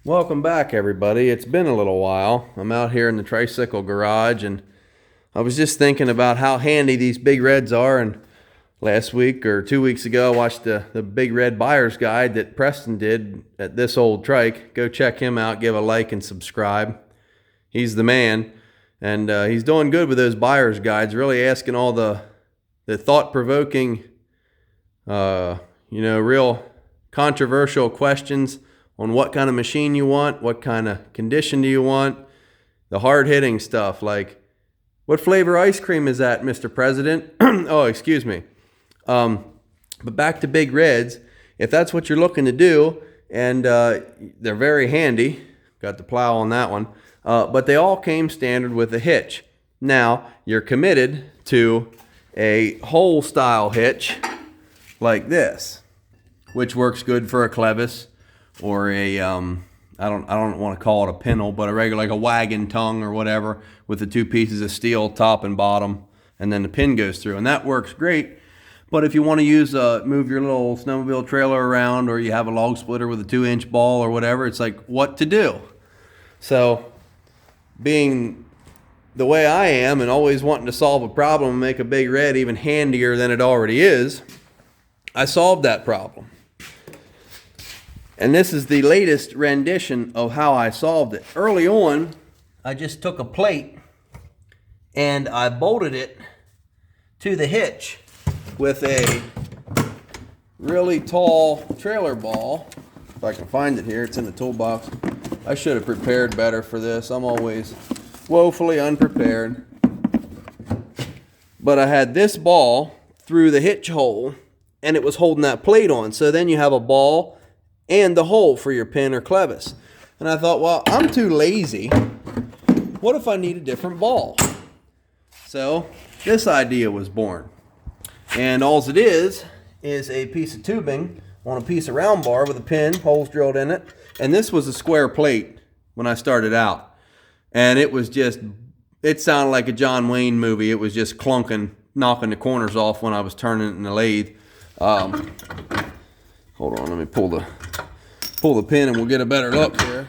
Welcome back, everybody. It's been a little while. I'm out here in the tricycle garage, and I was just thinking about how handy these big reds are. And last week or 2 weeks ago, I watched the big red buyer's guide that Preston did at This Old Trike. Go check him out. Give a like and subscribe. He's the man, and he's doing good with those buyer's guides. Really asking all the thought-provoking, real controversial questions on what kind of machine you want, what kind of condition do you want, the hard-hitting stuff like, what flavor ice cream is that, Mr. President? Oh, excuse me. But back to big reds, if that's what you're looking to do, and they're very handy, got the plow on that one, but they all came standard with a hitch. Now, you're committed to a hole-style hitch like this, which works good for a clevis, or a I don't want to call it a pintle, but a regular, like a wagon tongue or whatever, with the two pieces of steel, top and bottom, and then the pin goes through, and that works great. But if you want to use move your little snowmobile trailer around, or you have a log splitter with a 2-inch ball or whatever, it's like, what to do? So, being the way I am and always wanting to solve a problem and make a big red even handier than it already is, I solved that problem. And this is the latest rendition of how I solved it. Early on, I just took a plate and I bolted it to the hitch with a really tall trailer ball. If I can find it here, it's in the toolbox. I should have prepared better for this. I'm always woefully unprepared. But I had this ball through the hitch hole, and it was holding that plate on. So then you have a ball and the hole for your pin or clevis. And I thought, well, I'm too lazy. What if I need a different ball? So this idea was born. And all it is a piece of tubing on a piece of round bar with a pin, holes drilled in it. And this was a square plate when I started out. And it was just, it sounded like a John Wayne movie. It was just clunking, knocking the corners off when I was turning it in the lathe. Hold on, let me pull the pin and we'll get a better look here.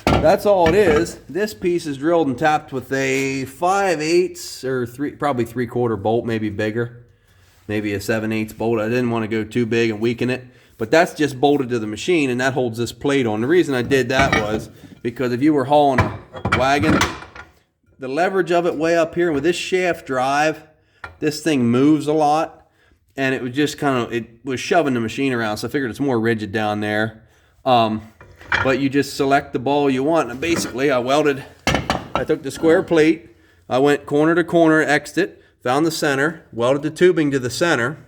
That's all it is. This piece is drilled and tapped with a 5/8 or probably 3/4 bolt, maybe bigger, maybe a 7/8 bolt. I didn't want to go too big and weaken it, but that's just bolted to the machine, and that holds this plate on. The reason I did that was because if you were hauling a wagon, the leverage of it way up here, and with this shaft drive, this thing moves a lot. And it was just it was shoving the machine around, so I figured it's more rigid down there. But you just select the ball you want. And basically, I took the square plate, I went corner to corner, X'd it, found the center, welded the tubing to the center,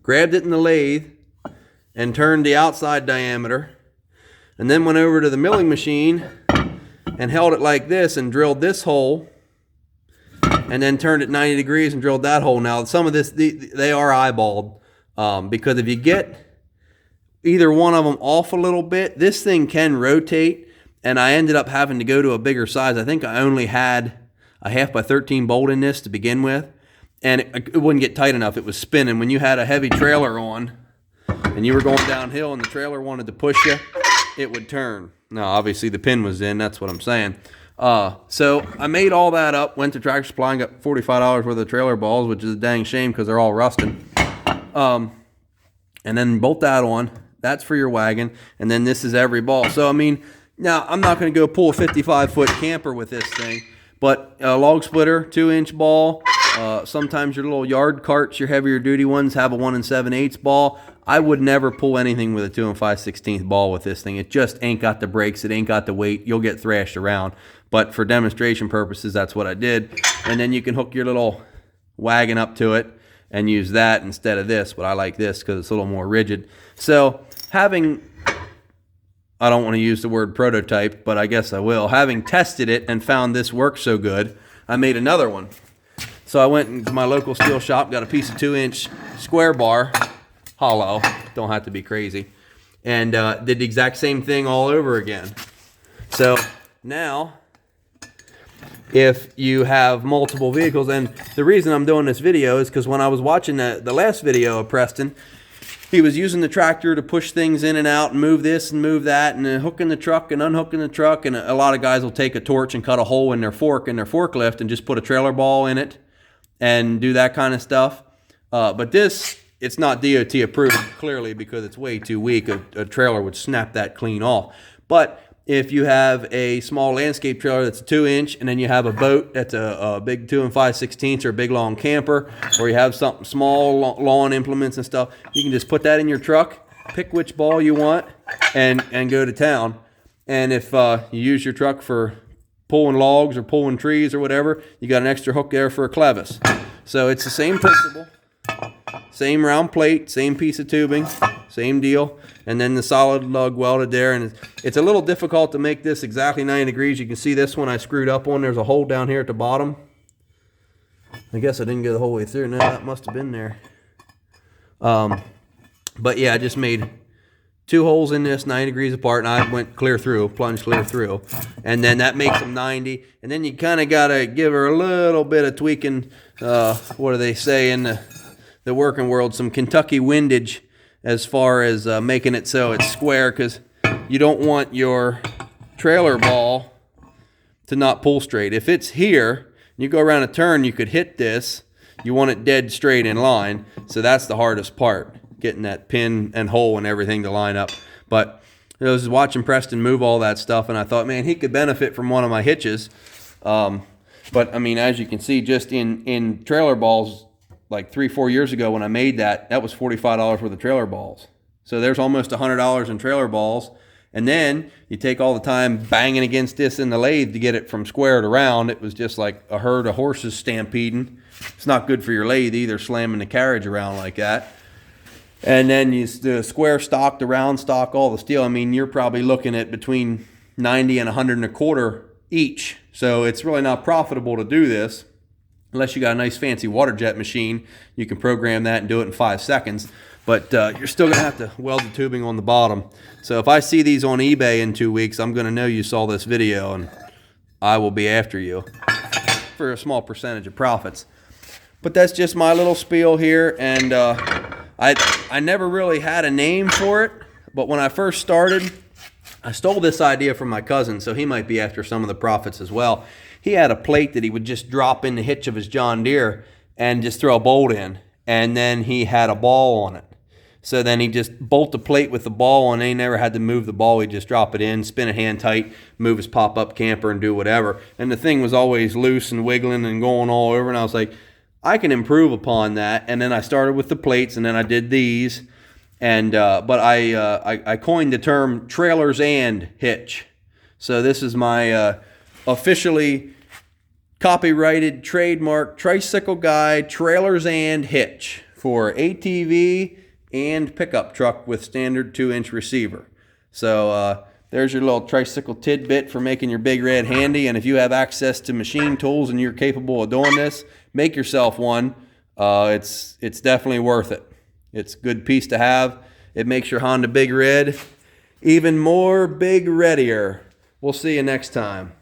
grabbed it in the lathe, and turned the outside diameter, and then went over to the milling machine and held it like this and drilled this hole, and then turned it 90 degrees and drilled that hole. Now, some of this, they are eyeballed, because if you get either one of them off a little bit, this thing can rotate, and I ended up having to go to a bigger size. I think I only had a 1/2x13 bolt in this to begin with, and it wouldn't get tight enough. It was spinning. When you had a heavy trailer on and you were going downhill and the trailer wanted to push you, it would turn. Now, obviously, the pin was in. That's what I'm saying. So I made all that up, went to Tractor Supply and got $45 worth of trailer balls, which is a dang shame because they're all rusted. And then bolt that on. That's for your wagon. And then this is every ball. So, I mean, now I'm not going to go pull a 55-foot camper with this thing, but a log splitter, 2-inch ball. Sometimes your little yard carts, your heavier duty ones, have a 1 7/8 ball. I would never pull anything with a 2 5/16 ball with this thing. It just ain't got the brakes. It ain't got the weight. You'll get thrashed around. But for demonstration purposes, that's what I did. And then you can hook your little wagon up to it and use that instead of this. But I like this because it's a little more rigid. So I don't want to use the word prototype, but I guess I will. Having tested it and found this works so good, I made another one. So I went into my local steel shop, got a piece of 2-inch square bar, hollow, don't have to be crazy, and did the exact same thing all over again. So now, if you have multiple vehicles, and the reason I'm doing this video is because when I was watching the last video of Preston, he was using the tractor to push things in and out and move this and move that, and then hooking the truck and unhooking the truck. And a lot of guys will take a torch and cut a hole in their fork in their forklift and just put a trailer ball in it and do that kind of stuff. But this, it's not DOT approved, clearly, because it's way too weak. A trailer would snap that clean off. But if you have a small landscape trailer that's a 2-inch, and then you have a boat that's a big 2 5/16 or a big long camper, or you have something small, lawn implements and stuff, you can just put that in your truck, pick which ball you want, and go to town. And if you use your truck for pulling logs or pulling trees or whatever, you got an extra hook there for a clevis. So it's the same principle. Same round plate, same piece of tubing, same deal, and then the solid lug welded there. And it's a little difficult to make this exactly 90 degrees. You can see this one I screwed up on. There's a hole down here at the bottom. I guess I didn't go the whole way through. No, that must have been there. But yeah, I just made 2 holes in this 90 degrees apart, and I went clear through, plunged clear through. And then that makes them 90. And then you kind of got to give her a little bit of tweaking. What do they say in the working world? Some Kentucky windage, as far as making it so it's square, because you don't want your trailer ball to not pull straight. If it's here, you go around a turn, you could hit this. You want it dead straight in line. So that's the hardest part, getting that pin and hole and everything to line up. But I was watching Preston move all that stuff, and I thought, man, he could benefit from one of my hitches. But I mean, as you can see, just in trailer balls, like 3-4 years ago when I made that was $45 worth of trailer balls. So there's almost $100 in trailer balls. And then you take all the time banging against this in the lathe to get it from square to round. It was just like a herd of horses stampeding. It's not good for your lathe either, slamming the carriage around like that. And then the square stock, the round stock, all the steel. I mean, you're probably looking at between 90 and 125 each. So it's really not profitable to do this. Unless you got a nice fancy water jet machine, you can program that and do it in 5 seconds. But you're still going to have to weld the tubing on the bottom. So if I see these on eBay in 2 weeks, I'm going to know you saw this video, and I will be after you for a small percentage of profits. But that's just my little spiel here. And I never really had a name for it. But when I first started, I stole this idea from my cousin, so he might be after some of the profits as well. He had a plate that he would just drop in the hitch of his John Deere and just throw a bolt in. And then he had a ball on it. So then he just bolt the plate with the ball on. He never had to move the ball. He'd just drop it in, spin it hand tight, move his pop-up camper and do whatever. And the thing was always loose and wiggling and going all over. And I was like, I can improve upon that. And then I started with the plates, and then I did these. And but I coined the term trailers and hitch. So this is my officially copyrighted trademark tricycle guide, trailers and hitch for ATV and pickup truck with standard 2-inch receiver. So there's your little tricycle tidbit for making your big red handy. And if you have access to machine tools and you're capable of doing this, make yourself one. It's definitely worth it. It's a good piece to have. It makes your Honda Big Red even more big reddier. We'll see you next time.